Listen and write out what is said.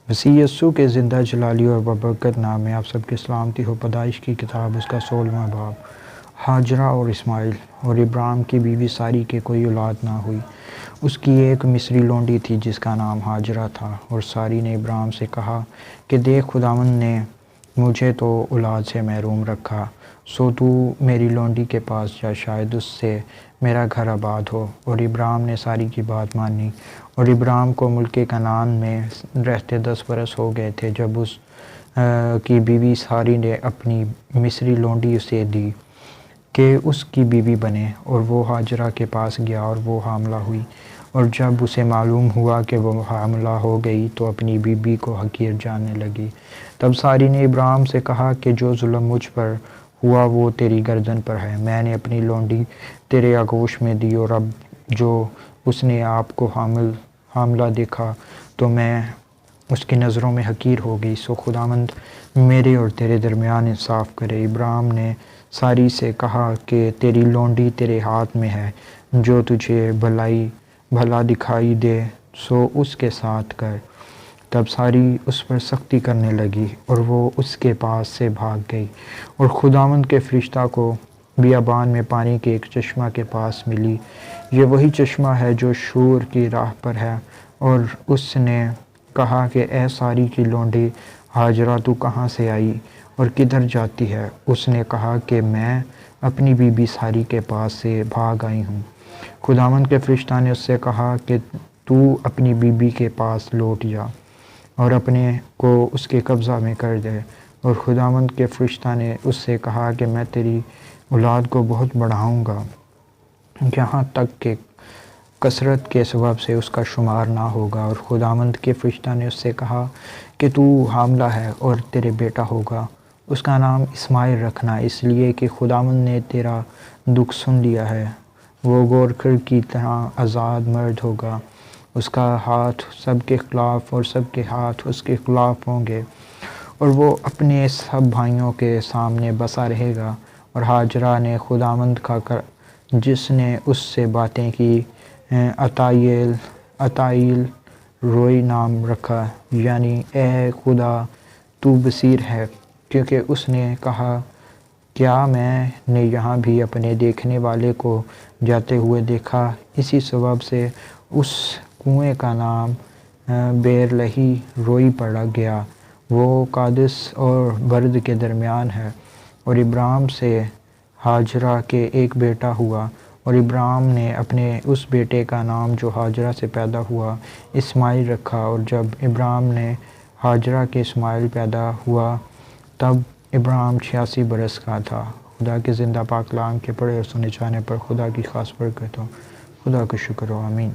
وسیع یسوع کے زندہ جلالی اور ببرکت نام میں آپ سب کی سلامتی ہو۔ پیدائش کی کتاب اس کا 16واں باب۔ ہاجرہ اور اسماعیل۔ اور ابراہیم کی بیوی ساری کے کوئی اولاد نہ ہوئی، اس کی ایک مصری لونڈی تھی جس کا نام ہاجرہ تھا۔ اور ساری نے ابراہیم سے کہا کہ دیکھ، خداوند نے مجھے تو اولاد سے محروم رکھا، سو تو میری لونڈی کے پاس جا، شاید اس سے میرا گھر آباد ہو۔ اور ابراہیم نے ساری کی بات مانی۔ اور ابراہیم کو ملک کنعان میں رہتے 10 برس ہو گئے تھے جب اس کی بیوی ساری نے اپنی مصری لونڈی اسے دی کہ اس کی بیوی بنے۔ اور وہ ہاجرہ کے پاس گیا اور وہ حاملہ ہوئی۔ اور جب اسے معلوم ہوا کہ وہ حاملہ ہو گئی تو اپنی بیوی کو حقیر جاننے لگی۔ تب ساری نے ابراہیم سے کہا کہ جو ظلم مجھ پر ہوا وہ تیری گردن پر ہے، میں نے اپنی لونڈی تیرے آغوش میں دی، اور اب جو اس نے آپ کو حاملہ دیکھا تو میں اس کی نظروں میں حقیر ہو گئی، سو خداوند میرے اور تیرے درمیان انصاف کرے۔ ابراہیم نے ساری سے کہا کہ تیری لونڈی تیرے ہاتھ میں ہے، جو تجھے بھلا دکھائی دے سو اس کے ساتھ کر۔ تب ساری اس پر سختی کرنے لگی اور وہ اس کے پاس سے بھاگ گئی، اور خداوند کے فرشتہ کو بیابان میں پانی کے ایک چشمہ کے پاس ملی۔ یہ وہی چشمہ ہے جو شور کی راہ پر ہے۔ اور اس نے کہا کہ اے ساری کی لونڈی ہاجرہ، تو کہاں سے آئی اور کدھر جاتی ہے؟ اس نے کہا کہ میں اپنی بیوی ساری کے پاس سے بھاگ آئی ہوں۔ خداوند کے فرشتہ نے اس سے کہا کہ تو اپنی بیوی کے پاس لوٹ جا اور اپنے کو اس کے قبضہ میں کر دے۔ اور خداوند کے فرشتہ نے اس سے کہا کہ میں تیری اولاد کو بہت بڑھاؤں گا، یہاں تک کہ کثرت کے سبب سے اس کا شمار نہ ہوگا۔ اور خداوند کے فرشتہ نے اس سے کہا کہ تو حاملہ ہے اور تیرے بیٹا ہوگا، اس کا نام اسماعیل رکھنا، اس لیے کہ خداوند نے تیرا دکھ سن لیا ہے۔ وہ گورکھر کی طرح آزاد مرد ہوگا، اس کا ہاتھ سب کے خلاف اور سب کے ہاتھ اس کے خلاف ہوں گے، اور وہ اپنے سب بھائیوں کے سامنے بسا رہے گا۔ اور ہاجرہ نے خداوند کا جس نے اس سے باتیں کی عطائیل روئی نام رکھا، یعنی اے خدا تو بصیر ہے، کیونکہ اس نے کہا کیا میں نے یہاں بھی اپنے دیکھنے والے کو جاتے ہوئے دیکھا؟ اسی سبب سے اس کنویں کا نام بیر لہی روئی پڑا گیا، وہ قادس اور برد کے درمیان ہے۔ اور ابراہیم سے ہاجرہ کے ایک بیٹا ہوا، اور ابراہیم نے اپنے اس بیٹے کا نام جو ہاجرہ سے پیدا ہوا اسماعیل رکھا۔ اور جب ابراہیم نے ہاجرہ کے اسماعیل پیدا ہوا تب ابراہیم 86 برس کا تھا۔ خدا کے زندہ پاک کلام کے پڑھے اور سنے جانے پر خدا کی خاص برکت ہو۔ خدا کا شکر ہو، آمین۔